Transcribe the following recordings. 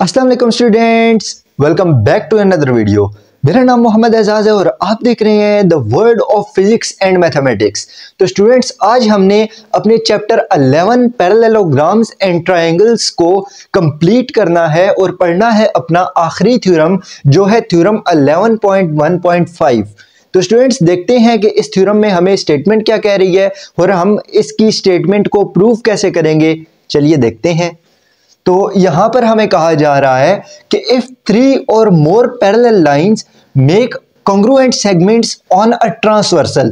अस्सलाम वालेकुम students, welcome back to another video. मेरा नाम मोहम्मद एजाज है और आप देख रहे हैं the world of physics and mathematics. तो स्टूडेंट्स, आज हमने अपने चैप्टर 11 पैरेललोग्राम्स एंड ट्रायंगल्स को कंप्लीट करना है और पढ़ना है अपना आखिरी थ्योरम जो है थ्योरम 11.1.5। तो स्टूडेंट्स, देखते हैं कि इस थ्योरम में हमें स्टेटमेंट क्या कह रही है और हम इसकी स्टेटमेंट को प्रूव कैसे करेंगे। चलिए देखते हैं। तो यहां पर हमें कहा जा रहा है कि इफ 3 और more parallel lines make congruent segments on a transversal.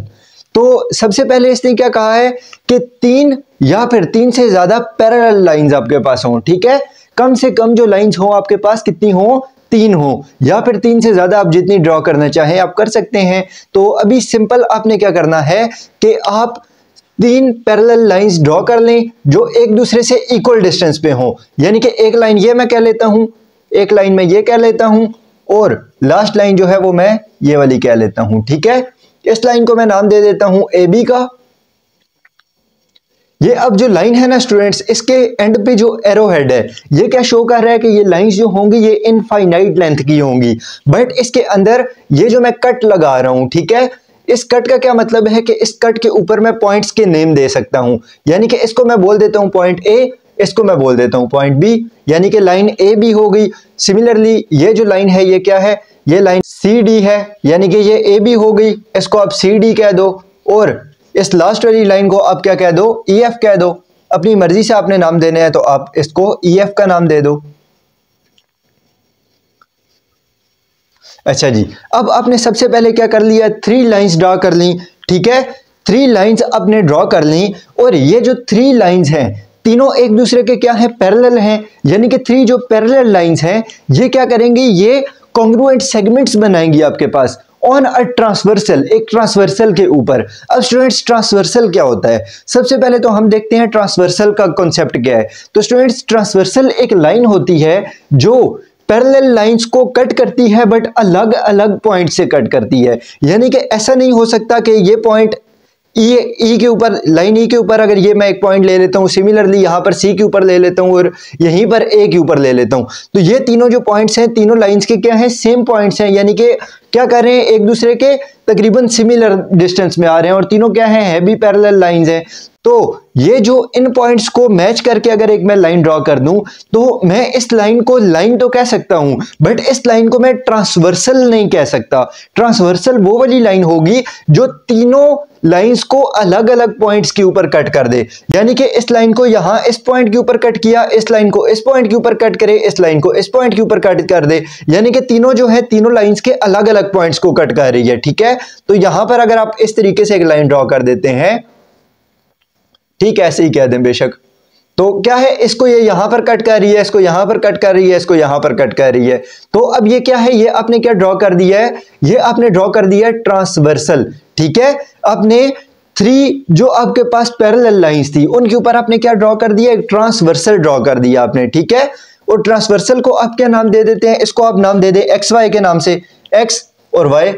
तो सबसे पहले इसने क्या कहा है कि 3 या फिर 3 से ज्यादा पैरेलल लाइंस आपके पास हों। ठीक है, कम से कम जो लाइंस हो आपके पास कितनी हो, 3 हो, या फिर 3 से ज्यादा आप जितनी ड्रॉ करना चाहें आप कर सकते हैं। तो अभी सिंपल आपने क्या करना है कि आप 3 पैरेलल लाइंस ड्रॉ कर लें जो एक दूसरे से इक्वल डिस्टेंस पे हो। यानी कि एक लाइन ये मैं कह लेता हूं, एक लाइन मैं ये कह लेता हूं और लास्ट लाइन जो है वो मैं ये वाली कह लेता हूं। ठीक है, इस लाइन को मैं नाम दे देता हूं ए बी का। ये अब जो लाइन है ना स्टूडेंट्स, इसके एंड पे जो एरो हेड है ये क्या शो कर रहा है कि ये लाइंस जो होंगी ये इनफाइनाइट लेंथ की होंगी, बट इसके अंदर ये जो मैं कट लगा रहा हूं, ठीक है, इस कट का क्या मतलब है कि इस कट के ऊपर मैं पॉइंट्स के नेम दे सकता हूं। यानी कि इसको मैं बोल देता हूं पॉइंट ए, इसको मैं बोल देता हूं पॉइंट बी, यानी कि लाइन ए बी हो गई। सिमिलरली ये जो लाइन है ये क्या है, ये लाइन सी डी है, यानी कि ये ए बी हो गई, इसको आप सी डी कह दो और इस लास्ट वाली लाइन को आप क्या कह दो, ई एफ कह दो। अपनी मर्जी से आपने नाम देने हैं तो आप इसको ई एफ का नाम दे दो। अच्छा जी, अब आपने सबसे पहले क्या कर लिया, 3 लाइंस ड्रॉ कर ली। ठीक है, 3 लाइंस आपने ड्रॉ कर ली और ये जो 3 लाइंस हैं तीनों एक दूसरे के क्या है, पैरेलल हैं। यानी कि 3 जो पैरेलल लाइंस हैं ये क्या करेंगी, ये कॉन्ग्रुएंट सेगमेंट्स बनाएंगी आपके पास ऑन अ ट्रांसवर्सल, एक ट्रांसवर्सल के ऊपर। अब स्टूडेंट्स, ट्रांसवर्सल क्या होता है, सबसे पहले तो हम देखते हैं ट्रांसवर्सल का कॉन्सेप्ट क्या है। तो स्टूडेंट्स, ट्रांसवर्सल एक लाइन होती है जो पैरेलल लाइंस को कट करती है बट अलग अलग पॉइंट से कट करती है। यानी कि ऐसा नहीं हो सकता कि ये पॉइंट ई के ऊपर, लाइन ई के ऊपर अगर ये मैं एक पॉइंट ले लेता हूं, सिमिलरली यहां पर सी के ऊपर ले लेता हूं और यहीं पर ए के ऊपर ले लेता हूं, तो ये तीनों जो पॉइंट्स हैं तीनों लाइंस के क्या हैं, सेम पॉइंट्स हैं। यानी कि क्या कर रहे हैं, एक दूसरे के तकरीबन सिमिलर डिस्टेंस में आ रहे हैं और तीनों क्या है भी पैरेलल लाइंस हैं। तो ये जो इन पॉइंट्स को मैच करके अगर एक मैं लाइन ड्रॉ कर दूं तो मैं इस लाइन को लाइन तो कह सकता हूं बट इस लाइन को मैं ट्रांसवर्सल नहीं कह सकता। ट्रांसवर्सल वो वाली लाइन होगी जो तीनों लाइंस को अलग अलग पॉइंट्स के ऊपर कट कर दे। यानी कि इस लाइन को यहां इस पॉइंट के ऊपर कट किया, इस लाइन को इस पॉइंट के ऊपर कट करे, इस लाइन को इस पॉइंट के ऊपर कट कर दे। यानी कि तीनों जो है तीनों लाइंस के अलग अलग पॉइंट्स को कट कर रही है। ठीक है, तो यहां पर अगर आप इस तरीके से एक लाइन ड्रॉ कर देते हैं, ठीक, ऐसे ही कह दें बेशक, तो क्या है, इसको ये यहां पर कट कर रही है, इसको यहां पर कट कर रही है, इसको यहां पर कट कर रही है। तो अब ये क्या है, ये आपने क्या ड्रॉ कर दिया है, ये आपने ड्रॉ कर दिया है ट्रांसवर्सल। ठीक है, आपने 3 जो आपके पास पैरेलल लाइंस थी उनके ऊपर आपने क्या ड्रॉ कर दिया, एक ट्रांसवर्सल ड्रॉ कर दिया आपने। ठीक है, और ट्रांसवर्सल को आप क्या नाम दे देते हैं, इसको आप नाम दे दे एक्स वाई के नाम से, एक्स और वाई।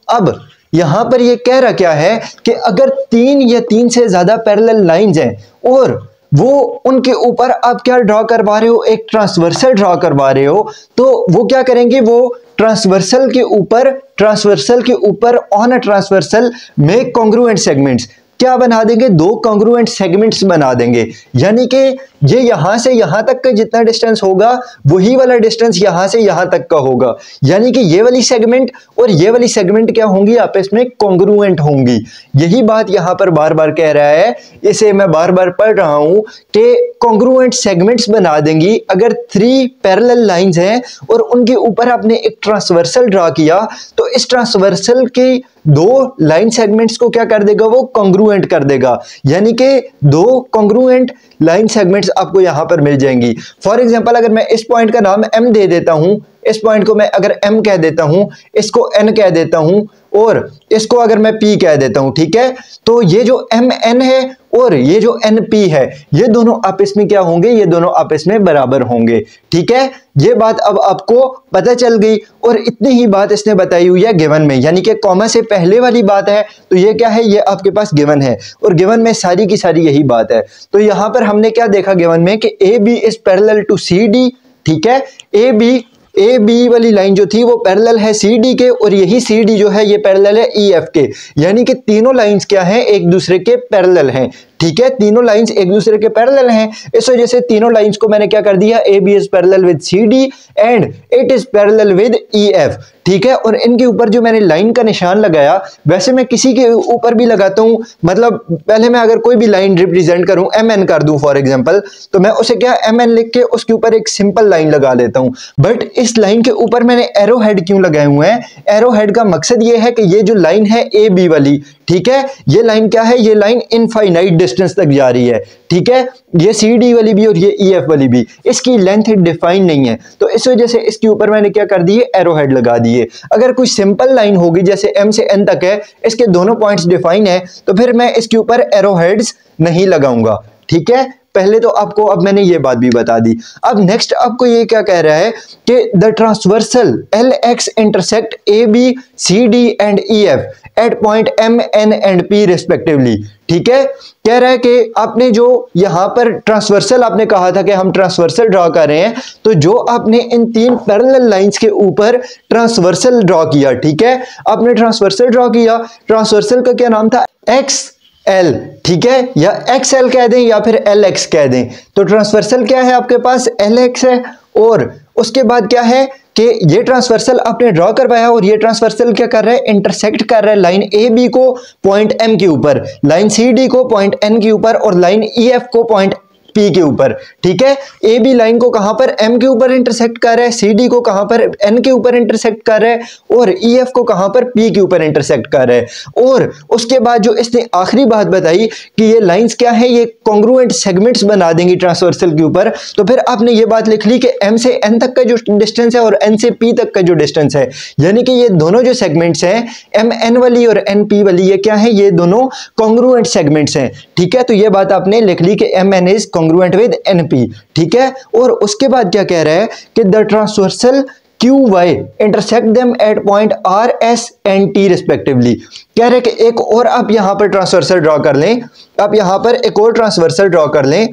अब यहां पर ये कह रहा क्या है कि अगर 3 या 3 से ज्यादा पैरेलल लाइंस हैं और वो उनके ऊपर आप क्या ड्रॉ करवा रहे हो, एक ट्रांसवर्सल ड्रॉ करवा रहे हो, तो वो क्या करेंगे, वो ट्रांसवर्सल के ऊपर on a transversal make congruent segments क्या बना देंगे, 2 कॉन्ग्रुएंट सेगमेंट्स बना देंगे। यानी कि ये यहां से यहां तक का जितना डिस्टेंस होगा वही वाला डिस्टेंस यहां से यहां तक का होगा। यानी कि ये वाली सेगमेंट और ये वाली सेगमेंट क्या होंगी, आपस में कॉन्ग्रुएंट होंगी। यही बात यहां पर बार बार कह रहा है, इसे मैं बार बार पढ़ रहा हूं कि कॉन्ग्रुएंट सेगमेंट्स बना देंगी अगर 3 पैरेलल लाइंस हैं और उनके ऊपर आपने एक ट्रांसवर्सल ड्रॉ किया, तो इस ट्रांसवर्सल के 2 लाइन सेगमेंट्स को क्या कर देगा, वो कॉन्ग्रुएंट कर देगा। यानी कि 2 कॉन्ग्रुएंट लाइन सेगमेंट्स आपको यहां पर मिल जाएंगी। फॉर एग्जांपल, अगर मैं इस पॉइंट का नाम m दे देता हूं, इस पॉइंट को मैं अगर m कह देता हूं, इसको n कह देता हूं और इसको अगर मैं p कह देता हूं, ठीक है, तो ये जो mn है और ये जो np है ये दोनों आपस में क्या होंगे, ये दोनों आपस में बराबर होंगे। ठीक है, ये बात अब आपको पता चल गई और इतनी ही बात इसने बताई हुई है गिवन में, यानी कि कॉमा से पहले वाली बात है तो ये क्या है, ये आपके पास गिवन है और गिवन में सारी की सारी यही बात है। तो यहां पर हमने क्या देखा गिवन में कि A B is parallel to C D. ठीक है। ए बी वाली लाइन जो थी वो पैरेलल है सी डी के, और यही सी डी जो है ये पैरेलल है ई एफ के, यानी कि तीनों लाइंस क्या हैं, एक दूसरे के पैरेलल हैं। ठीक है, तीनों लाइंस एक दूसरे के पैरेलल हैं, इस वजह से तीनों लाइंस को मैंने क्या कर दिया, A B is parallel with C D and it is parallel with E F. ठीक है, और इनके ऊपर जो मैंने लाइन का निशान लगाया, वैसे मैं किसी के ऊपर भी लगाता हूं, मतलब पहले मैं अगर कोई भी लाइन रिप्रेजेंट करूं, एम एन कर दूं फॉर एग्जांपल, तो मैं उसे क्या एम एन लिख के उसके ऊपर एक सिंपल लाइन लगा लेता हूं। बट इस लाइन के ऊपर मैंने एरो हेड क्यों लगाए हुए हैं? एरो हेड का मकसद ये है कि ये जो लाइन है ए बी वाली, ठीक है, ये लाइन क्या है, ये लाइन इनफाइनाइट डिस्टेंस तक जा रही है। ठीक है, ये सी डी वाली भी और ये ई एफ वाली भी, इसकी लेंथ डिफाइन नहीं है, तो इस वजह से इसके ऊपर मैंने क्या कर दिए, एरो हेड लगा दिए। अगर कोई सिंपल लाइन होगी जैसे एम से एन तक है, इसके दोनों पॉइंट्स डिफाइन है, तो फिर मैं इसके ऊपर एरो हेड्स नहीं लगाऊंगा। ठीक है, पहले तो आपको अब मैंने ये बात भी बता दी। अब नेक्स्ट आपको ये क्या कह रहा है कि the transversal L X intersect A B C D and E F at point M N and P respectively. ठीक है, कह रहा है कि आपने जो यहां पर ट्रांसवर्सल, आपने कहा था कि हम ट्रांसवर्सल ड्रॉ कर रहे हैं, तो जो आपने इन तीन पैरेलल लाइंस के ऊपर ट्रांसवर्सल ड्रॉ किया, ठीक है, आपने ट्रांसवर्सल ड्रॉ किया, ट्रांसवर्सल का क्या नाम था, एक्स एल। ठीक है, या एक्स एल कह दें या फिर एल एक्स कह दें। तो ट्रांसवर्सल क्या है आपके पास, एल एक्स है, और उसके बाद क्या है कि ये ट्रांसवर्सल आपने ड्रॉ करवाया, और ये ट्रांसवर्सल क्या कर रहा है, इंटरसेक्ट कर रहा है लाइन ए बी को पॉइंट एम के ऊपर, लाइन सी डी को पॉइंट एन के ऊपर, और लाइन ई एफ को पॉइंट पी के ऊपर। ठीक है, ए बी लाइन को कहां पर, एम के ऊपर इंटरसेक्ट कर रहा है, सी डी को कहां पर, एन के ऊपर इंटरसेक्ट कर रहा है, और ई एफ को कहां पर, पी के ऊपर इंटरसेक्ट कर रहा है। और उसके बाद जो इसने आखिरी बात बताई कि ये लाइंस क्या है, ये कॉन्ग्रुएंट सेगमेंट्स बना देंगी ट्रांसवर्सल के ऊपर, तो फिर आपने ये बात लिख ली कि एम से एन तक का जो डिस्टेंस है और एन से पी तक का जो डिस्टेंस है, यानी कि ये दोनों जो सेगमेंट्स हैं, एम एन वाली और एन पी वाली, ये क्या है, ये दोनों कॉन्ग्रुएंट सेगमेंट्स हैं। ठीक है, तो ये बात आपने लिख ली कि M N is congruent with NP। ठीक है, और उसके बाद क्या कह रहा है कि the transversal QY intersect them at point R, S and T respectively। कह रहे हैं कि एक और आप यहां पर ट्रांसवर्सल ड्रॉ कर लें, आप यहां पर एक और ट्रांसवर्सल ड्रॉ कर लें,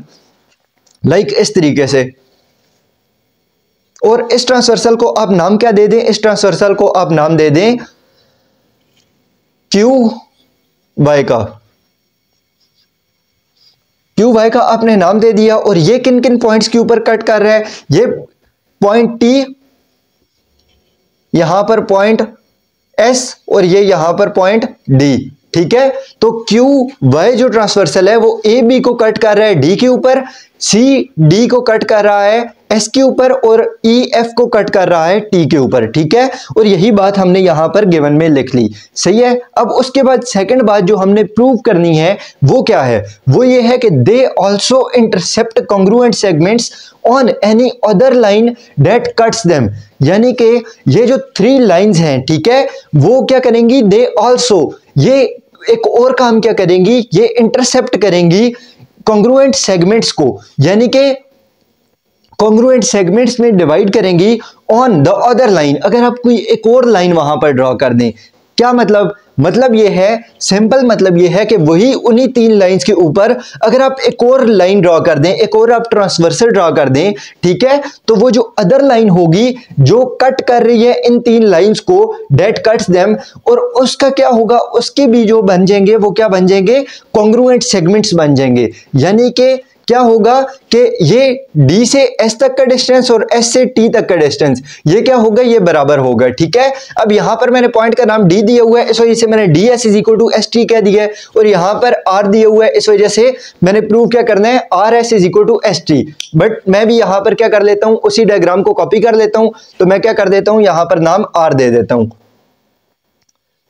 लाइक इस तरीके से, और इस ट्रांसवर्सल को आप नाम क्या दे दें, इस ट्रांसवर्सल को आप नाम दे दें QY का, क्यू वाई का आपने नाम दे दिया। और ये किन किन पॉइंट्स के ऊपर कट कर रहा है, ये पॉइंट टी, यहां पर पॉइंट एस, और ये यहां पर पॉइंट डी। ठीक है, तो क्यू वाई जो ट्रांसवर्सल है वो ए बी को कट कर रहा है डी के ऊपर, सी डी को कट कर रहा है एस के ऊपर, और ई एफ को कट कर रहा है टी के ऊपर। ठीक है, और यही बात हमने यहां पर गिवन में लिख ली। सही है, अब उसके बाद सेकंड बात जो हमने प्रूव करनी है वो क्या है, वो ये है कि they also intercept congruent segments on any other line that cuts them. यानी कि ये जो थ्री लाइंस हैं, ठीक है, वो क्या करेंगी, दे ऑल्सो, ये एक और काम क्या करेंगी, ये इंटरसेप्ट करेंगी कॉन्ग्रुएंट सेगमेंट्स को, यानी कि कॉन्ग्रुएंट सेगमेंट्स में डिवाइड करेंगी ऑन द अदर लाइन। अगर आप कोई एक और लाइन वहां पर ड्रॉ कर दें, क्या मतलब ये है, सिंपल मतलब ये है कि वही उन्हीं तीन लाइंस के ऊपर अगर आप एक और लाइन ड्रॉ कर दें, एक और आप ट्रांसवर्सल ड्रॉ कर दें, ठीक है, तो वो जो अदर लाइन होगी जो कट कर रही है इन तीन लाइंस को, डेट कट्स देम, और उसका क्या होगा, उसके भी जो बन जाएंगे वो क्या बन जाएंगे, कॉन्ग्रुएंट सेगमेंट्स बन जाएंगे। यानी कि क्या होगा कि ये D से S तक का डिस्टेंस और S से T तक का डिस्टेंस, ये क्या होगा, ये बराबर होगा। ठीक है, अब यहां पर मैंने पॉइंट का नाम D दिया हुआ है, इस वजह से मैंने DS is equal to ST कह दिया है, और यहां पर R दिया हुआ है, इस वजह से मैंने प्रूव क्या करना है, RS is equal to ST। But मैं भी यहां पर क्या कर लेता हूं, उसी डायग्राम को कॉपी कर लेता हूं, तो मैं क्या कर देता हूं, यहां पर नाम R दे देता हूं।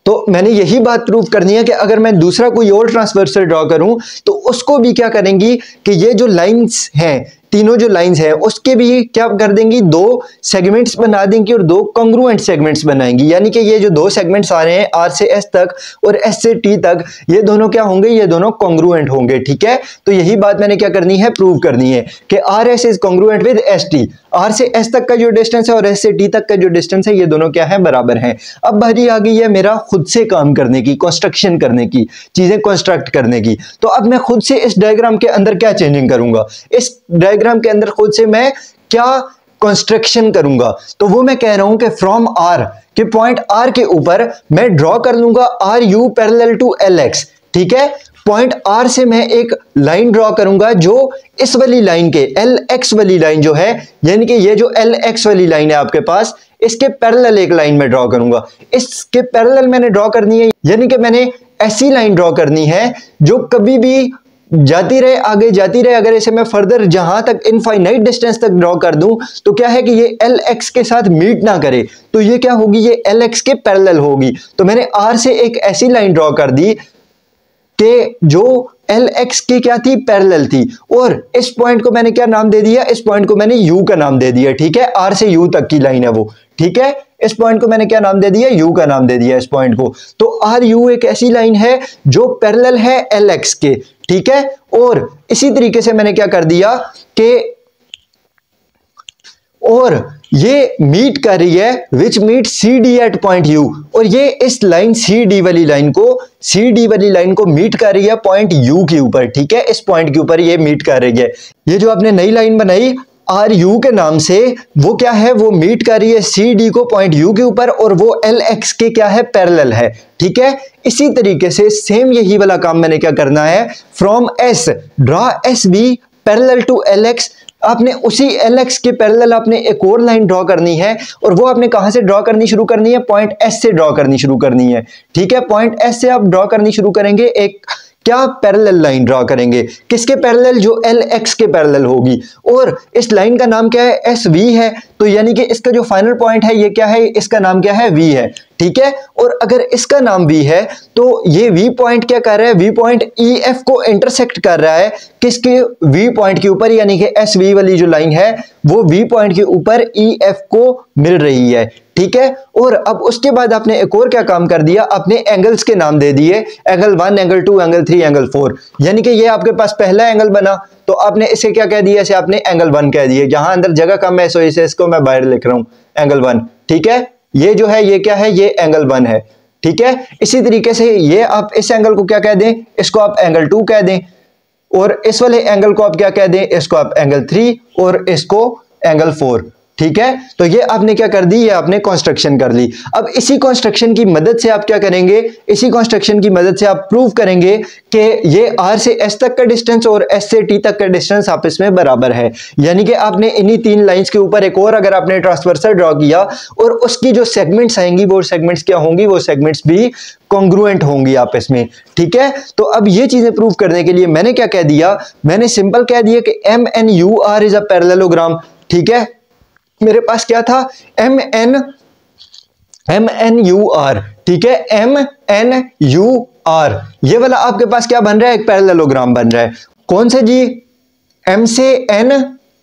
तो मैंने यही बात प्रूव करनी है कि अगर मैं दूसरा कोई और ट्रांसवर्सल ड्रॉ करूं तो उसको भी क्या करेंगी कि ये जो लाइंस हैं, तीनों जो लाइंस हैं, उसके भी क्या कर देंगी, दो सेगमेंट्स बना देंगी और दो कॉन्ग्रुएंट सेगमेंट्स बनाएंगी। यानी कि ये जो दो सेगमेंट्स आ रहे हैं आर से एस तक और एस से टी तक, ये दोनों क्या होंगे, ये दोनों कॉन्ग्रुएंट होंगे। ठीक है, तो यही बात मैंने क्या करनी है, प्रूव करनी है कि R S is congruent with S T. R से एस तक का जो डिस्टेंस है और एस से टी तक का जो डिस्टेंस है, ये दोनों क्या है, बराबर हैं। अब बारी आ गई है मेरा खुद से काम करने की, कंस्ट्रक्शन करने की, चीजें कंस्ट्रक्ट करने की। तो अब मैं खुद से इस डायग्राम के अंदर क्या चेंजिंग करूंगा, इस डायग्राम के अंदर खुद से मैं क्या कंस्ट्रक्शन करूंगा। तो वो मैं कह रहा हूं कि फ्रॉम आर के पॉइंट आर के ऊपर मैं ड्रॉ कर लूंगा R U parallel to L X. ठीक है, पॉइंट आर से मैं एक लाइन ड्रॉ करूंगा जो इस वाली लाइन के एल एक्स वाली लाइन जो है, यानी कि ये जो एल एक्स वाली लाइन है आपके पास, इसके पैरेलल एक लाइन में ड्रॉ करूंगा। इसके पैरेलल मैंने ड्रॉ करनी है, यानी कि मैंने ऐसी लाइन ड्रॉ करनी है जो कभी भी जाती रहे, आगे जाती रहे। अगर इसे मैं फर्दर जहां तक इनफाइनाइट डिस्टेंस तक ड्रॉ कर दूं तो क्या है कि ये एल एक्स के साथ मीट ना करे, तो ये क्या होगी, ये एल एक्स के पैरेलल होगी। तो मैंने आर से एक ऐसी लाइन ड्रॉ कर दी कि जो एल एक्स की क्या थी, पैरेलल थी, और इस पॉइंट को मैंने क्या नाम दे दिया, इस पॉइंट को मैंने यू का नाम दे दिया। ठीक है, आर से यू तक की लाइन है वो। ठीक है, इस पॉइंट को मैंने क्या नाम दे दिया, यू का नाम दे दिया इस पॉइंट को। तो आर यू एक ऐसी लाइन है जो पैरेलल है एल एक्स के। ठीक है, और इसी तरीके से मैंने क्या कर दिया कि और ये मीट कर रही है which meet C D at point U, और ये इस लाइन सी डी वाली लाइन को मीट कर रही है पॉइंट यू के ऊपर। ठीक है, इस पॉइंट के ऊपर ये मीट कर रही है। ये जो आपने नई लाइन बनाई आर यू के नाम से, वो क्या है, वो मीट कर रही है सी डी को पॉइंट यू के ऊपर, और वो एल एक्स के क्या है, पैरेलल है। ठीक है, इसी तरीके से सेम यही वाला काम मैंने क्या करना है, from S draw S B parallel to L X. आपने उसी एल एक्स के पैरेलल आपने एक और लाइन ड्रॉ करनी है, और वो आपने कहां से ड्रॉ करनी शुरू करनी है, पॉइंट एस से ड्रॉ करनी शुरू करनी है। ठीक है, पॉइंट एस से आप ड्रॉ करनी शुरू करेंगे, एक क्या पैरेलल लाइन ड्रॉ करेंगे, किसके पैरेलल, जो एल एक्स के पैरेलल होगी, और इस लाइन का नाम क्या है, एस वी है। तो यानी कि इसका जो फाइनल पॉइंट है ये क्या है, इसका नाम क्या है, वी है। ठीक है, और अगर इसका नाम वी है तो ये वी पॉइंट क्या कर रहा है, वी पॉइंट ई एफ को इंटरसेक्ट कर रहा है, किसके, वी पॉइंट के ऊपर, यानी कि एस वी वाली जो लाइन है वो वी पॉइंट के ऊपर ई एफ को मिल रही है। ठीक है, और अब उसके बाद आपने एक और क्या काम कर दिया, आपने एंगल्स के नाम दे दिए, एंगल 1, एंगल 2, एंगल 3, एंगल 4। यानी कि ये आपके पास पहला एंगल बना, तो आपने इसे क्या कह दिया, इसे आपने एंगल 1 कह दिया। जहां अंदर जगह कम है, सो इसे इसको मैं बाहर लिख रहा हूं, एंगल 1। ठीक है, ये जो है ये क्या है, ये एंगल 1 है। ठीक है, इसी तरीके से ये आप इस एंगल को क्या कह दें, इसको आप एंगल 2 कह दें, और इस वाले एंगल को आप क्या कह दें, इसको आप एंगल 3, और इसको एंगल 4। ठीक है, तो ये आपने क्या कर दी, ये आपने कंस्ट्रक्शन कर ली। अब इसी कंस्ट्रक्शन की मदद से आप क्या करेंगे, इसी कंस्ट्रक्शन की मदद से आप प्रूव करेंगे कि ये आर से एस तक का डिस्टेंस और एस से टी तक का डिस्टेंस आपस में बराबर है। यानी कि आपने इन्हीं 3 लाइंस के ऊपर एक और अगर आपने ट्रांसवर्सल ड्रॉ किया, और उसकी जो सेगमेंट्स आएंगी वो सेगमेंट्स क्या होंगी, वो सेगमेंट्स भी कॉन्ग्रुएंट होंगी आपस में। ठीक है, तो अब ये चीजें प्रूव करने के लिए मैंने क्या कह दिया, मैंने सिंपल कह दिया कि M N U R is a parallelogram. ठीक है, मेरे पास क्या था, एम एन यू आर। ठीक है, एम एन यू आर, ये वाला आपके पास क्या बन रहा है, एक पैरेललोग्राम बन रहा है। कौन से जी, एम से एन,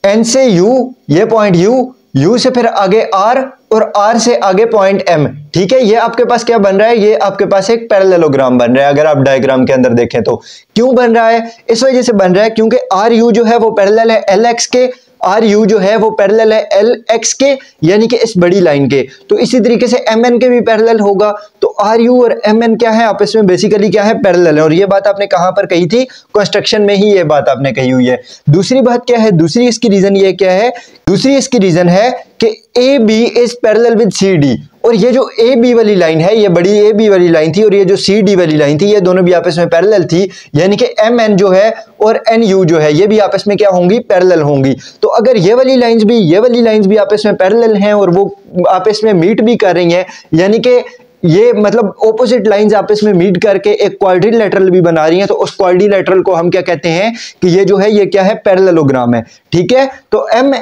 एन से यू, ये पॉइंट यू, यू से फिर आगे आर, और आर से आगे पॉइंट एम। ठीक है, ये आपके पास क्या बन रहा है, ये आपके पास एक पैरेललोग्राम बन रहा है। अगर आप डायग्राम के अंदर देखें तो क्यों बन रहा है, इस वजह से बन रहा है क्योंकि आर यू जो है वो पैरेलल है एल एक्स के, आर यू जो है वो पैरेलल है एल एक्स के, यानी कि इस बड़ी लाइन के। तो इसी तरीके से एम एन के भी पैरेलल होगा। तो आर यू और एम एन क्या है, आपस में बेसिकली क्या है, पैरेलल है। और ये बात आपने कहां पर कही थी, कंस्ट्रक्शन में ही ये बात आपने कही हुई है। दूसरी बात क्या है, दूसरी इसकी रीजन ये क्या है, दूसरी इसकी रीजन है कि A B is parallel with C D, और ये जो ए बी वाली लाइन है, ये बड़ी ए बी वाली लाइन थी, और ये जो सी डी वाली लाइन थी, ये दोनों भी आपस में पैरेलल थी। यानी कि एम एन जो है और एन यू जो है, ये भी आपस में क्या होंगी, पैरेलल होंगी। तो अगर ये वाली लाइंस भी, ये वाली लाइंस भी आपस में पैरेलल हैं और वो आपस में मीट भी कर रही हैं, यानी कि ये मतलब ऑपोजिट लाइंस आपस में मीट करके एक क्वाड्रिलेटरल भी बना रही हैं, तो उस क्वाड्रिलेटरल को हम क्या कहते हैं कि ये जो है ये क्या है, पैरेललोग्राम है। ठीक है, तो एम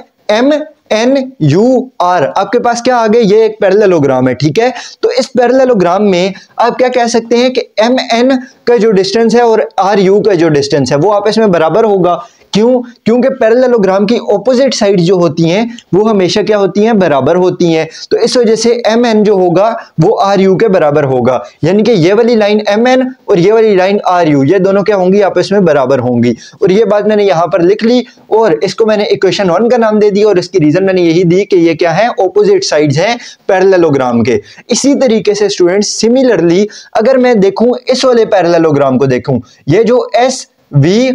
एन यू आर आपके पास क्या आ गए, ये एक पैरेललोग्राम है। ठीक है, तो इस पैरेललोग्राम में आप क्या कह सकते हैं कि एम एन का जो डिस्टेंस है और आर यू का जो डिस्टेंस है वो आपस में बराबर होगा। क्यों, क्योंकि पैरेललोग्राम की ऑपोजिट साइड जो होती हैं वो हमेशा क्या होती हैं, बराबर होती हैं। तो इस वजह से एम एन जो होगा वो आर यू के बराबर होगा। यानी कि ये वाली लाइन एम एन और ये वाली लाइन आर यू, ये दोनों क्या होंगी, आपस में बराबर होंगी। और ये बात मैंने यहां पर लिख ली, और इसको मैंने इक्वेशन 1 का नाम दे दिया, और इसकी रीजन मैंने यही दी कि ये क्या है, ऑपोजिट साइड्स हैं पैरेललोग्राम के। इसी तरीके से स्टूडेंट्स सिमिलरली अगर मैं देखूं इस वाले पैरेललोग्राम को देखूं, ये जो एस वी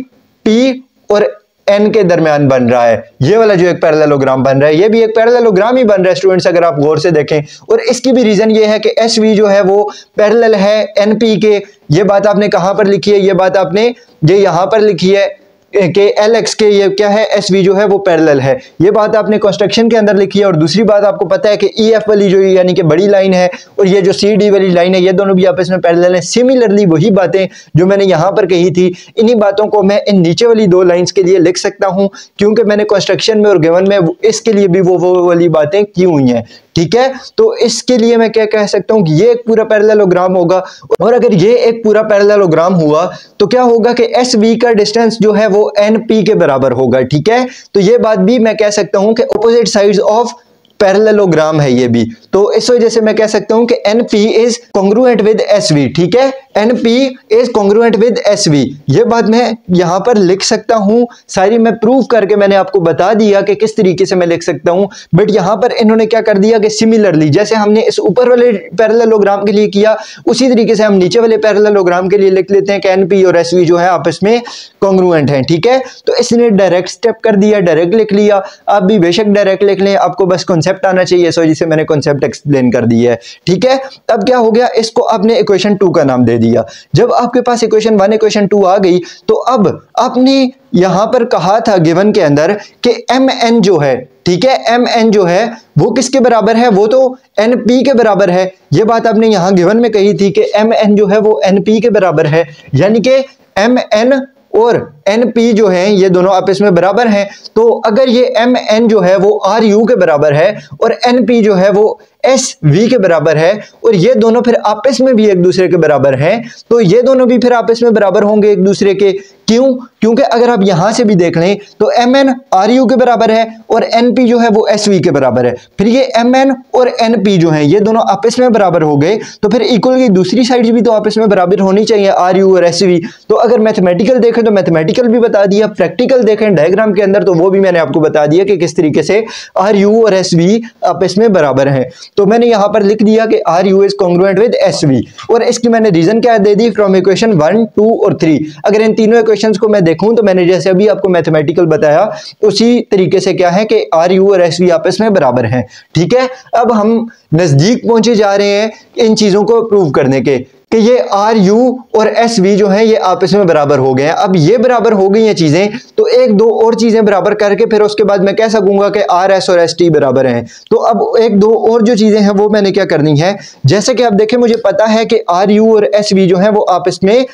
टी और एन के दरमियान बन रहा है। ये वाला जो एक पैरेललोग्राम बन रहा है ये भी एक पैरेललोग्राम ही बन रहा है स्टूडेंट्स, अगर आप गौर से देखें। और इसकी भी रीजन ये है कि एस वी जो है वो पैरेलल है एन पी के। ये बात आपने कहां पर लिखी है, ये बात आपने ये यहां पर लिखी है कि एल एक्स के ये क्या है एस वी जो है वो पैरेलल है। ये बात आपने कंस्ट्रक्शन के अंदर लिखी है। और दूसरी बात आपको पता है कि ई एफ वाली जो यानी कि बड़ी लाइन है और ये जो सी डी वाली लाइन है ये दोनों भी आपस में पैरेलल है। सिमिलरली वही बातें जो मैंने यहां पर कही थी इन्हीं बातों को मैं इन नीचे वाली दो लाइंस के लिए लिख सकता हूं, क्योंकि मैंने कंस्ट्रक्शन में और गिवन में इसके लिए भी वो वाली बातें की हुई हैं। ठीक है, तो इसके लिए मैं क्या कह सकता हूं कि ये एक पूरा पैरेललोग्राम होगा। और अगर ये एक पूरा पैरेललोग्राम हुआ तो क्या होगा कि एस वी का डिस्टेंस जो है वो एन पी के बराबर होगा। ठीक है, तो ये बात भी मैं कह सकता हूं कि ऑपोजिट साइड्स ऑफ पैरेललोग्राम है ये भी। तो इस वजह से मैं कह सकता हूं कि N P is congruent with S V. ठीक है, N P is congruent with S V, ये बात मैं यहां पर लिख सकता हूं। सारी मैं प्रूव करके मैंने आपको बता दिया कि किस तरीके से मैं लिख सकता हूं। बट यहां पर इन्होंने क्या कर दिया कि सिमिलरली जैसे हमने इस ऊपर वाले पैरेललोग्राम के लिए किया उसी तरीके से हम नीचे वाले पैरेललोग्राम के लिए लिख लेते हैं कि एन पी और एस वी जो है आपस में कॉन्ग्रुएंट हैं। ठीक है, तो इसने डायरेक्ट स्टेप कर दिया, डायरेक्ट लिख लिया। आप भी बेशक डायरेक्ट लिख लें, आपको बस कॉन्सेप्ट आना चाहिए। इस वजह से मैंने कॉन्सेप्ट एक्सप्लेन कर दिया है। ठीक है, अब क्या हो गया, इसको आपने इक्वेशन 2 का नाम दे दिया। जब आपके पास इक्वेशन 1 इक्वेशन 2 आ गई तो अब आपने यहां पर कहा था गिवन के अंदर कि एम एन जो है, ठीक है, एम एन जो है वो किसके बराबर है, वो तो एन पी के बराबर है। ये बात आपने यहां गिवन में कही थी कि एम एन जो है वो एन पी के बराबर है, यानी कि एम एन और एन पी जो है ये दोनों आपस में बराबर हैं। तो अगर ये एम एन जो है वो आर यू के बराबर है और एन पी जो है वो एस वी के बराबर है और ये दोनों फिर आपस में भी एक दूसरे के बराबर हैं, तो ये दोनों भी फिर आपस में बराबर होंगे एक दूसरे के। क्यों? क्योंकि अगर आप यहां से भी देख लें तो एम एन आर यू के बराबर है और एन पी जो है वो एस वी के बराबर है। फिर ये एम एन और एन पी जो है ये दोनों आपस में बराबर हो गए, तो फिर इक्वल की दूसरी साइड भी तो आपस में बराबर होनी चाहिए, आर यू और एस वी। तो अगर मैथमेटिकल देखें तो मैथमेटिकल भी बता दिया, प्रैक्टिकल देखें डायग्राम के अंदर तो वो भी मैंने आपको बता दिया कि किस तरीके से आर यू और एस वी आपस में बराबर हैं। तो मैंने यहां पर लिख दिया कि R U is congruent with S V, और इसकी मैंने रीजन क्या दे दी, फ्रॉम इक्वेशन 1, 2 और 3। अगर इन तीनों इक्वेशंस को मैं देखूं तो मैंने जैसे अभी आपको मैथमेटिकल बताया उसी तरीके से क्या है कि आर यू और एस वी आपस में बराबर हैं। ठीक है, अब हम नजदीक पहुंचे जा रहे हैं इन चीजों को प्रूव करने के कि ये आर यू और एस वी जो है ये आपस में बराबर हो गए हैं। अब ये बराबर हो गई हैं चीजें, तो एक दो और चीजें बराबर करके फिर उसके बाद मैं कह सकूंगा कि आर एस और एस टी बराबर हैं। तो अब एक दो और जो चीजें हैं वो मैंने क्या करनी है, जैसे कि आप देखें मुझे पता है कि आर यू और एस वी जो है वो आपस में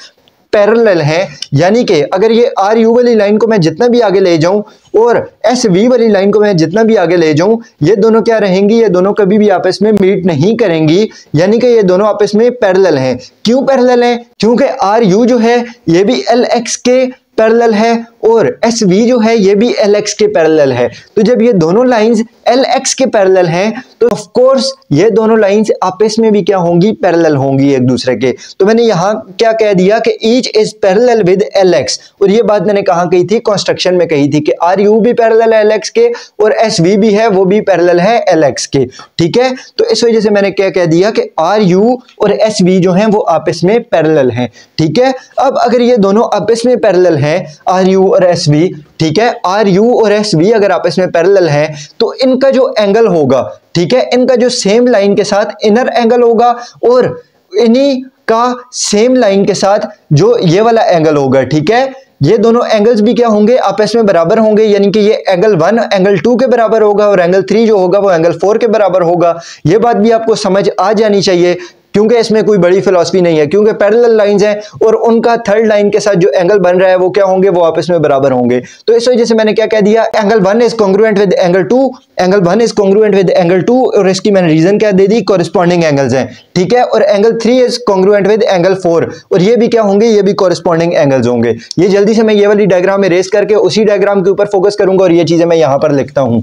पैरेलल है, यानी कि अगर ये आर यू वाली लाइन को मैं जितना भी आगे ले जाऊं और एस वी वाली लाइन को मैं जितना भी आगे ले जाऊं, ये दोनों क्या रहेंगी, ये दोनों कभी भी आपस में मीट नहीं करेंगी, यानी कि ये दोनों आपस में पैरेलल हैं। क्यों पैरेलल हैं? क्योंकि आर यू जो है ये भी एल एक्स के पैरेलल है और एस वी जो है ये भी एल एक्स के पैरेलल है। तो जब ये दोनों लाइंस एल एक्स के पैरेलल हैं तो ऑफ कोर्स ये दोनों लाइंस आपस में भी क्या होंगी, पैरेलल होंगी एक दूसरे के। तो मैंने यहां क्या कह दिया कि each is parallel with L x, और ये बात मैंने कहां कही थी, कंस्ट्रक्शन में कही थी कि आर यू भी पैरेलल है एल एक्स के और एस वी भी है वो भी पैरेलल है एल एक्स के। ठीक है, तो इस वजह से मैंने क्या कह दिया कि आर यू और एस वी जो है वो आपस में पैरेलल हैं। ठीक है, अब अगर ये दोनों आपस में पैरेलल हैं आर यू और एस वी, ठीक है, आर यू और एस वी अगर आपस में पैरेलल हैं तो इनका जो एंगल होगा, ठीक है, इनका जो सेम लाइन के साथ इनर एंगल होगा और इन्हीं का सेम लाइन के साथ जो ये वाला एंगल होगा, ठीक है, ये दोनों एंगल्स भी क्या होंगे, आपस में बराबर होंगे, यानी कि ये एंगल 1 एंगल 2 के बराबर होगा और एंगल 3 जो होगा वो एंगल 4 के बराबर होगा। ये बात भी आपको समझ आ जानी चाहिए, क्योंकि इसमें कोई बड़ी फिलॉसफी नहीं है, क्योंकि पैरेलल लाइंस हैं और उनका थर्ड लाइन के साथ जो एंगल बन रहा है वो क्या होंगे, वो आपस में बराबर होंगे। तो इस वजह से मैंने क्या कह दिया, angle 1 is congruent with angle 2, angle 1 is congruent with angle 2, और इसकी मैंने रीजन क्या दे दी, कॉरेस्पॉन्डिंग एंगल्स हैं। ठीक है, और angle 3 is congruent with angle 4, और ये भी क्या होंगे, ये भी कॉरेस्पॉन्डिंग एंगल्स होंगे। ये जल्दी से मैं ये वाली डायग्राम में रेस करके उसी डायग्राम के ऊपर फोकस करूंगा और ये चीजें मैं यहां पर लिखता हूं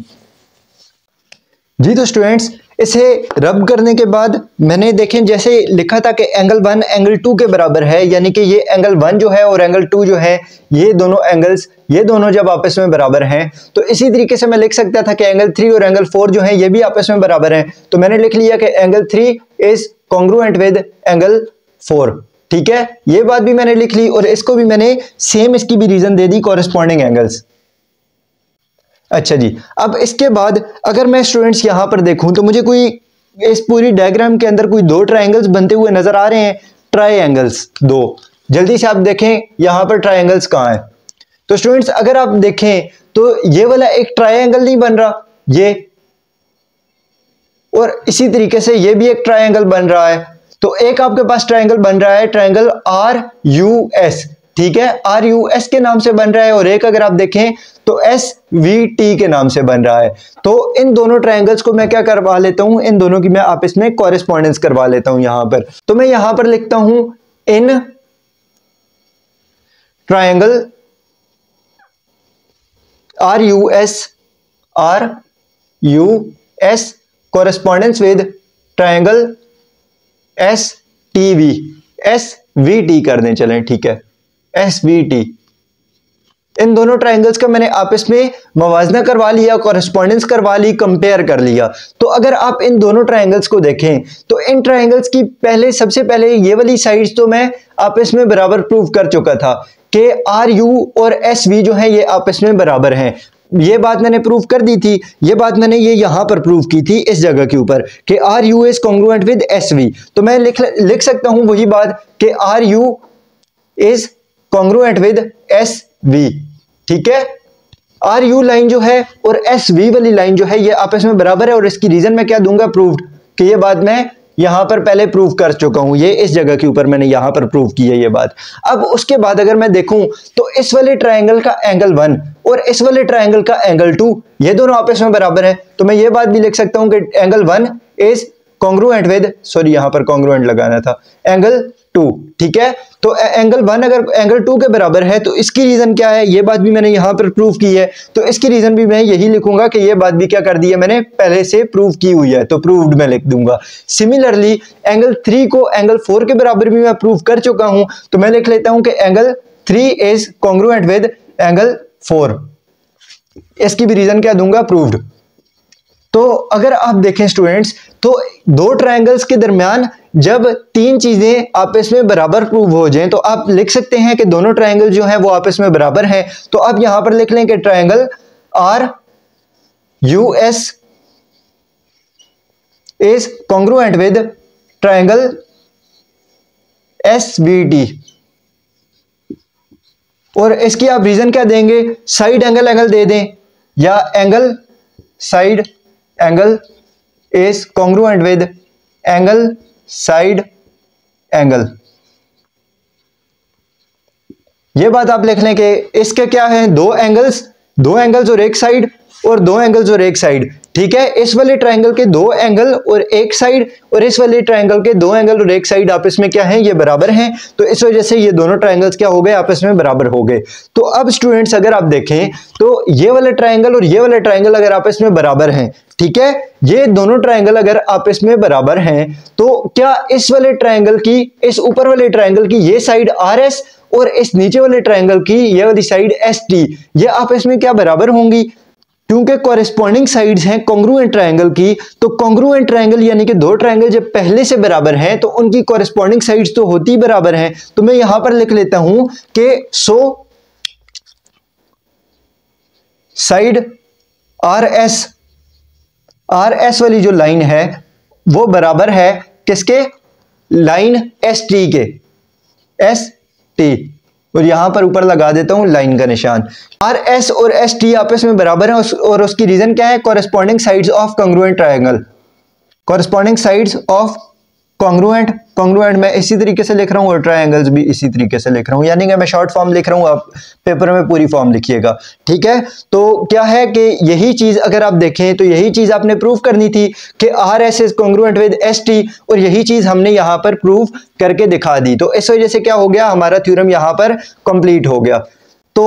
जी। तो स्टूडेंट्स, इसे रब करने के बाद मैंने देखें जैसे लिखा था कि एंगल 1 एंगल 2 के बराबर है, यानी कि ये एंगल 1 जो है और एंगल 2 जो है ये दोनों एंगल्स, ये दोनों जब आपस में बराबर हैं तो इसी तरीके से मैं लिख सकता था कि एंगल 3 और एंगल 4 जो है ये भी आपस में बराबर हैं। तो मैंने लिख लिया कि angle 3 is congruent with angle 4। ठीक है, ये बात भी मैंने लिख ली और इसको भी मैंने सेम इसकी भी रीजन दे दी, कॉरेस्पॉन्डिंग एंगल्स। अच्छा जी, अब इसके बाद अगर मैं स्टूडेंट्स यहां पर देखूं तो मुझे कोई इस पूरी डायग्राम के अंदर कोई दो ट्रायंगल्स बनते हुए नजर आ रहे हैं, ट्रायंगल्स दो। जल्दी से आप देखें यहां पर ट्रायंगल्स कहां है। तो स्टूडेंट्स अगर आप देखें तो ये वाला एक ट्रायंगल नहीं बन रहा, ये, और इसी तरीके से ये भी एक ट्रायंगल बन रहा है। तो एक आपके पास ट्रायंगल बन रहा है, ट्रायंगल आर यू एस, ठीक है, आर यू एस के नाम से बन रहा है, और एक अगर आप देखें तो एस वी टी के नाम से बन रहा है। तो इन दोनों ट्रायंगल्स को मैं क्या करवा लेता हूं, इन दोनों की मैं आपस में कॉरेस्पॉन्डेंस करवा लेता हूं यहां पर। तो मैं यहां पर लिखता हूं in triangle R U S correspondence with triangle STV, SVT कर दें, चलें ठीक है, SVT। इन दोनों ट्रायंगल्स का मैंने आपस में मवाजना करवा लिया, कॉरेस्पॉन्डेंस करवा ली, कंपेयर कर लिया। तो अगर आप इन दोनों ट्रायंगल्स को देखें तो इन ट्रायंगल्स की सबसे पहले ये वाली साइड्स तो मैं आपस में बराबर प्रूव कर चुका था कि RU और SV जो है ये आपस में बराबर हैं। ये बात मैंने प्रूव कर दी थी, ये बात मैंने ये यहां पर प्रूव की थी इस जगह के ऊपर कि RU is congruent with SV। तो मैं लिख सकता हूं वही बात कि RU is congruent with SV, ठीक है। RU लाइन जो है और SV वाली लाइन जो है ये आपस में बराबर है, और इसकी रीजन मैं क्या दूंगा, प्रूव्ड, कि ये बात मैं यहां पर पहले प्रूव कर चुका हूं, ये इस जगह के ऊपर मैंने यहां पर प्रूव की है ये बात। अब उसके बाद अगर मैं देखूं तो इस वाले ट्रायंगल का एंगल 1 और इस वाले ट्रायंगल का एंगल 2 ये दोनों आपस में बराबर है। तो मैं ये बात भी लिख सकता हूं कि angle 1 is congruent with, sorry यहां पर कॉन्ग्रुएंट लगाना था, एंगल 2, ठीक है। तो एंगल 1 अगर एंगल 2 के बराबर है तो इसकी रीजन क्या है, ये बात भी मैंने यहां पर प्रूव की है। तो इसकी रीजन भी मैं यही लिखूंगा कि ये बात भी क्या कर दी है, मैंने पहले से प्रूव की हुई है, तो प्रूव्ड मैं लिख दूंगा। सिमिलरली एंगल 3 को एंगल 4 के बराबर भी मैं प्रूव कर चुका हूं, तो मैं लिख लेता हूं कि angle 3 is congruent with angle 4। इसकी भी रीजन क्या दूंगा, प्रूव्ड। तो अगर आप देखें स्टूडेंट्स तो दो ट्रायंगल्स के दरमियान जब तीन चीजें आपस में बराबर प्रूव हो जाएं तो आप लिख सकते हैं कि दोनों ट्रायंगल जो हैं वो आपस में बराबर हैं। तो आप यहां पर लिख लें कि triangle R U S is congruent with triangle S V T, और इसकी आप रीजन क्या देंगे, साइड एंगल दे दें, या angle side angle is congruent with angle side angle. ये बात आप लिख लें कि इसके क्या है, दो एंगल्स और एक साइड, और दो एंगल्स और एक साइड, ठीक है। इस वाले ट्रायंगल के दो एंगल और एक साइड और इस वाले ट्रायंगल के दो एंगल और एक साइड आपस में क्या है, ये बराबर हैं। तो इस वजह से ये दोनों ट्रायंगल्स क्या हो गए, आपस में बराबर हो गए। तो अब स्टूडेंट्स अगर आप देखें तो ये वाला ट्रायंगल और ये वाला ट्रायंगल अगर आपस में बराबर हैं, ठीक है, ये दोनों ट्रायंगल अगर आपस में बराबर हैं तो क्या इस वाले ट्रायंगल की, इस ऊपर वाले ट्रायंगल की ये साइड RS और इस नीचे वाले ट्रायंगल की ये वाली साइड ST ये आपस में क्या बराबर होंगी। क्योंकि कॉरेस्पॉन्डिंग साइड्स हैं कॉन्ग्रुएंट ट्रायंगल की, तो कॉन्ग्रुएंट ट्रायंगल यानी कि दो ट्रायंगल जब पहले से बराबर हैं तो उनकी कॉरेस्पॉन्डिंग साइड्स तो होती बराबर हैं। तो मैं यहां पर लिख लेता हूं कि सो साइड RS वाली जो लाइन है वो बराबर है किसके, लाइन ST के, ST, और यहां पर ऊपर लगा देता हूं लाइन का निशान। RS और ST आपस में बराबर हैं और उसकी रीजन क्या है, corresponding sides of congruent triangle, corresponding sides of congruent मैं इसी तरीके से लिख रहा हूं और ट्रायंगल्स भी इसी तरीके से लिख रहा हूं, यानी कि मैं शॉर्ट फॉर्म लिख रहा हूं, आप पेपर में पूरी फॉर्म लिखिएगा, ठीक है। तो क्या है कि यही चीज अगर आप देखें तो यही चीज आपने प्रूव करनी थी कि RS is congruent with ST, और यही चीज हमने यहां पर प्रूव करके दिखा दी। तो इस वजह से क्या हो गया, हमारा थ्योरम यहां पर कंप्लीट हो गया। तो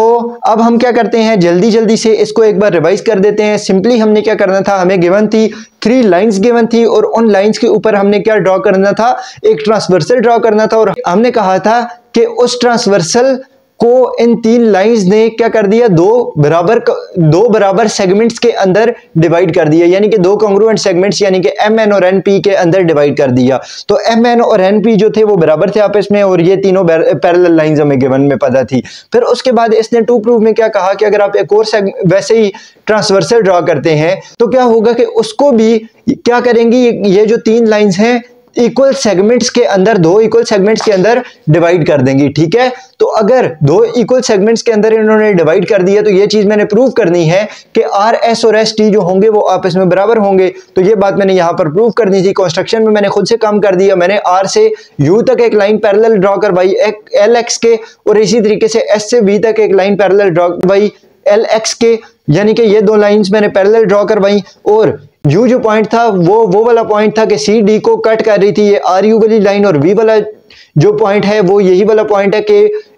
अब हम क्या करते हैं, जल्दी से इसको एक बार रिवाइज कर देते हैं। सिंपली हमने क्या करना था, हमें गिवन थी 3 लाइंस गिवन थी, और उन लाइंस के ऊपर हमने क्या ड्रॉ करना था, एक ट्रांसवर्सल ड्रॉ करना था, और हमने कहा था कि उस ट्रांसवर्सल को इन तीन लाइंस ने क्या कर दिया, दो बराबर सेगमेंट्स के अंदर डिवाइड कर दिया, यानी कि दो कॉन्ग्रुएंट सेगमेंट्स यानी कि एम एन और एन पी के अंदर डिवाइड कर दिया। तो एम एन और एन पी जो थे वो बराबर थे आपस में, और ये तीनों पैरेलल लाइंस हमें गिवन में पता थी। फिर उसके बाद इसने टू प्रूफ में क्या कहा कि अगर आप एक और वैसे ही ट्रांसवर्सल ड्रॉ करते हैं तो क्या होगा कि उसको भी क्या करेंगी, ये जो तीन लाइंस हैं इक्वल सेगमेंट्स के अंदर, दो इक्वल सेगमेंट्स के अंदर डिवाइड कर देंगी। ठीक है, तो अगर दो इक्वल सेगमेंट्स के अंदर इन्होंने डिवाइड कर दिया तो ये चीज मैंने प्रूव करनी है कि आर एस और एस टी जो होंगे वो आपस में बराबर होंगे। तो ये बात मैंने यहां पर प्रूव करनी थी। कंस्ट्रक्शन में मैंने खुद से काम कर दिया, मैंने आर से यू तक एक लाइन पैरेलल ड्रॉ करवाई एल एक्स के, और इसी तरीके से एस से वी तक एक लाइन पैरेलल ड्रॉ करवाई एल एक्स के, यानी कि ये दो लाइंस मैंने पैरेलल ड्रॉ करवाई। और यू जो पॉइंट था वो वाला पॉइंट था कि सी डी को कट कर रही थी ये आर यू वाली लाइन, और वी वाला जो पॉइंट है वो यही वाला पॉइंट है कि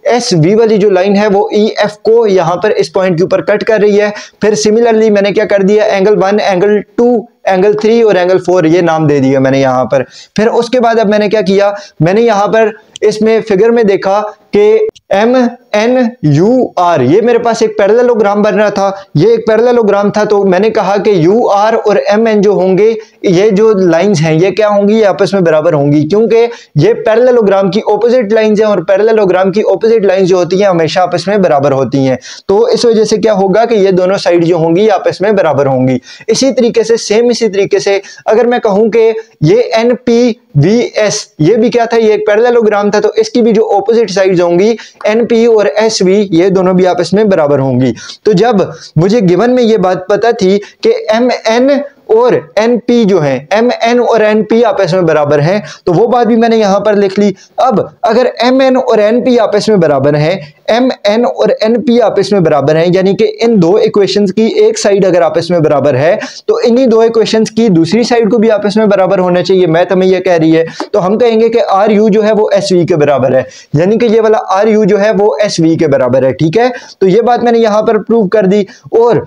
एस वी वाली जो लाइन है वो ई एफ को यहां पर इस पॉइंट के ऊपर कट कर रही है। फिर सिमिलरली मैंने क्या कर दिया, एंगल 1, एंगल 2, एंगल 3 और एंगल 4 ये नाम दे दिया मैंने यहां पर। फिर उसके बाद अब मैंने क्या किया, मैंने यहां पर इसमें फिगर में देखा कि एम एन यू आर ये मेरे पास एक पैरेललोग्राम बन रहा था, ये एक पैरेललोग्राम था। तो मैंने कहा कि यू आर और एम एन जो होंगे, ये जो लाइंस हैं ये क्या होंगी, ये आपस में बराबर होंगी, क्योंकि ये पैरेललोग्राम की ऑपोजिट लाइंस हैं, और पैरेललोग्राम की ऑपोजिट लाइंस जो होती हैं हमेशा आपस में बराबर होती हैं। तो इस वजह से क्या होगा कि ये दोनों साइड जो होंगी आपस में बराबर होंगी। इसी तरीके से इसी तरीके से अगर मैं कहूं कि ये एन पी वी एस ये भी क्या था, ये एक पैरेललोग्राम था, तो इसकी भी जो ऑपोजिट साइड्स होंगी एन पी और एस वी ये दोनों भी आपस में बराबर होंगी। तो जब मुझे गिवन में ये बात पता थी कि एम एन और एन पी जो है, एम एन और एन पी आपस में बराबर हैं, तो वो बात भी मैंने यहां पर लिख ली। अब अगर एम एन और एन पी आपस में बराबर हैं, एम एन और एन पी आपस में बराबर हैं, यानी कि इन दो इक्वेशंस की एक साइड अगर आपस में बराबर है तो इन्हीं दो इक्वेशंस की दूसरी साइड को भी आपस में बराबर होना चाहिए। मैथ हमें ये कह रही है, तो हम कहेंगे कि आर यू जो है वो एस वी के बराबर है, यानी कि ये वाला आर यू जो है वो एस वी के बराबर है। ठीक है, तो ये बात मैंने यहां पर प्रूव कर दी। और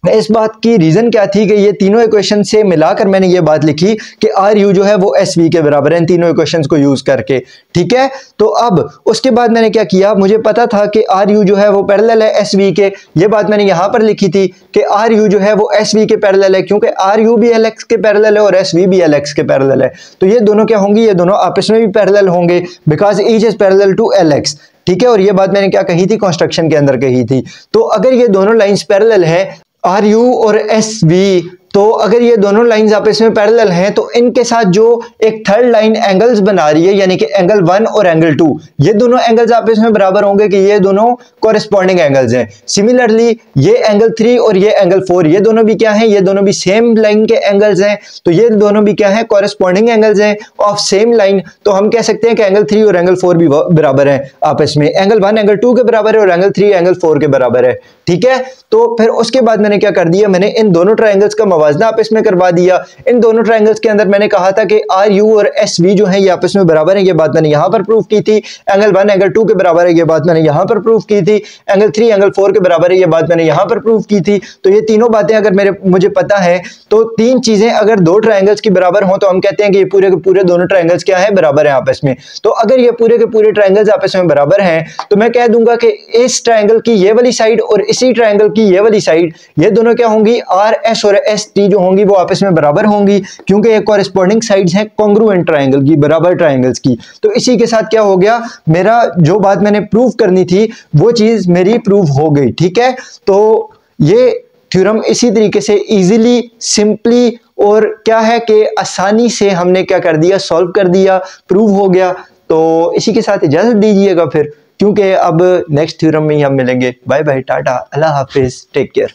इस बात की रीजन क्या थी कि ये तीनों इक्वेशन से मिलाकर मैंने ये बात लिखी कि आर यू जो है वो एस वी के बराबर है इन तीनों इक्वेशंस को यूज करके। ठीक है, तो अब उसके बाद मैंने क्या किया, मुझे पता था कि आर यू जो है वो पैरेलल है एस वी के, ये बात मैंने यहां पर लिखी थी कि आर यू जो है वो एस वी के पैरेलल है, क्योंकि आर यू भी एल एक्स के पैरेलल है और एस वी भी एल एक्स के पैरेलल है। तो ये दोनों क्या होंगी, ये दोनों आपस में भी पैरेलल होंगे, because each is parallel to L X. ठीक है, और ये बात मैंने क्या कही थी, कंस्ट्रक्शन के अंदर कही थी। तो अगर ये दोनों लाइंस पैरेलल है आर यू और एस वी, तो अगर ये दोनों लाइंस आपस में पैरेलल हैं तो इनके साथ जो एक थर्ड लाइन एंगल्स बना रही है, यानी कि एंगल 1 और एंगल 2, ये दोनों एंगल्स आपस में बराबर होंगे कि ये दोनों कॉरेस्पॉन्डिंग एंगल्स हैं। सिमिलरली ये एंगल 3 और ये एंगल 4 ये दोनों भी क्या हैं, ये दोनों भी सेम लाइन के एंगल्स हैं, तो ये दोनों भी क्या हैं, कॉरेस्पॉन्डिंग एंगल्स हैं ऑफ सेम लाइन। तो हम कह सकते हैं कि एंगल 3 और एंगल 4 भी बराबर है आपस में, एंगल 1 एंगल 2 के बराबर है और एंगल 3 एंगल 4 के बराबर है। ठीक है, तो फिर उसके बाद मैंने क्या कर दिया, मैंने इन दोनों ट्रायंगल्स का मवाजना आपस में करवा दिया। इन दोनों ट्रायंगल्स के अंदर मैंने कहा था कि आर यू और एस वी जो है ये आपस में बराबर है, ये बात मैंने यहां पर प्रूव की थी। एंगल 1 एंगल 2 के बराबर है, ये बात मैंने यहां पर प्रूव की थी। एंगल 3 एंगल 4 के बराबर है, ये बात मैंने यहां पर प्रूव की थी। तो ये तीनों बातें अगर मुझे पता है, तो तीन चीजें अगर दो ट्रायंगल्स की बराबर हो तो हम कहते हैं कि ये पूरे के पूरे दोनों ट्रायंगल्स क्या है, बराबर है आपस में। तो अगर ये पूरे के पूरे ट्रायंगल्स आपस में बराबर हैं तो मैं कह दूंगा कि इस ट्रायंगल की ये वाली साइड और इसी ट्रायंगल की ये वाली साइड, ये दोनों क्या होंगी, आर एस और एस टी जो होंगी वो आपस में बराबर होंगी, क्योंकि ये कॉरेस्पॉन्डिंग साइड्स हैं कॉन्ग्रुएंट ट्रायंगल की, बराबर ट्रायंगल्स की। तो इसी के साथ क्या हो गया, मेरा जो बात मैंने प्रूव करनी थी वो चीज मेरी प्रूव हो गई। ठीक है, तो ये थ्योरम इसी तरीके से इजीली, सिंपली और क्या है कि आसानी से हमने क्या कर दिया, सॉल्व कर दिया, प्रूव हो गया। तो इसी के साथ इजाजत दीजिएगा फिर, क्योंकि अब नेक्स्ट थ्योरम में ही हम मिलेंगे। बाय बाय, टाटा, अल्लाह हाफिज, टेक केयर।